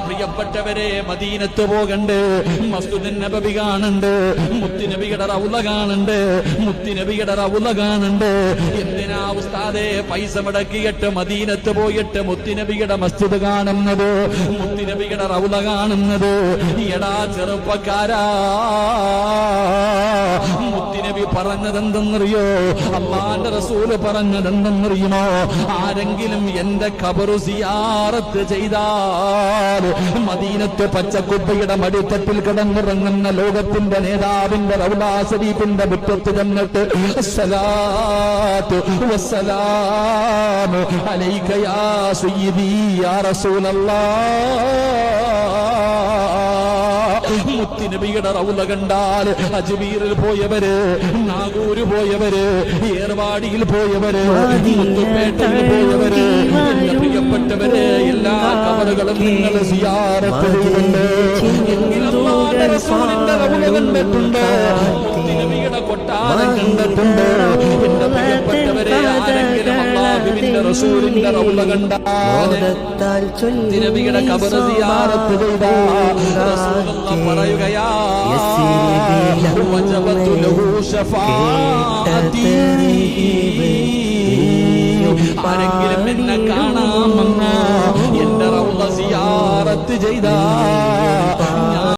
പ്രിയപ്പെട്ടവരെ, മദീനത്ത് പോകണ്ട്, മസ്ജിദ് നബവി കാണുണ്ട്, മുത്തുനബിയുടെ റൗള കാണുണ്ട്, മുത്തുനബിയുടെ റൗള കാണുണ്ട്. എന്തിനാ ഉസ്താദേ പൈസ മുടക്കിയിട്ട് മദീനത്ത് പോയിട്ട് മുത്തുനബിയുടെ മസ്ജിദ് കാണുന്നത്, മുത്തുനബിയുടെ റൗള കാണുന്നത്? എടാ ചെറുപ്പക്കാരാ, മുത്തുനബി പറഞ്ഞതെന്തെന്നറിയോ? അല്ലാഹുവിന്റെ റസൂല് പറഞ്ഞതെന്തെന്നറിയുമോ? ആരെങ്കിലും എന്റെ ഖബറ് സിയാറത്ത് ചെയ്താൽ മദീനത്തെ പച്ചക്കുപ്പയുടെ മടിത്തട്ടിൽ കിടന്നിറങ്ങുന്ന ലോകത്തിന്റെ നേതാവിന്റെ റൗള ശരീഫിന്റെ മുറ്റത്ത് ചെന്നിട്ട് അസ്സലാത്തു വസ്സലാമു അലൈക യാ സയ്യിദി യാ റസൂലല്ലാഹ്, മുത്തുനബിയുടെ റൗള കണ്ടാൽ അജ്മീറിൽ പോയവര്, നാഗൂര് പോയവര്, ഏർവാടിയിൽ പോയവര്, മുത്തുപേട്ടയിൽ പോയവര്, എന്റെ പ്രിയപ്പെട്ടവര്, എല്ലാ കബറുകളും നിങ്ങൾ സിയാറത്ത് ചെയ്യുന്നുണ്ട്. അല്ലാഹുവിന്റെ റസൂലിന്റെ റൗള കണ്ടിട്ടുണ്ട്, മുത്തുനബിയുടെ കൊട്ടാരം കണ്ടിട്ടുണ്ട്. എന്റെ പ്രിയപ്പെട്ടവരെ, ആരെങ്കിലും അല്ലാഹുവിന്റെ റസൂലിന്റെ റൗള കണ്ടാൽ മുത്തുനബിയുടെ ഖബർ സിയാറത്ത് ചെയ്താൽ റസൂലുള്ളാഹി പറയുകയാ വജബത്തു ലഹു ശഫാഅതി. ആരെങ്കിലും എന്നെ കാണാൻ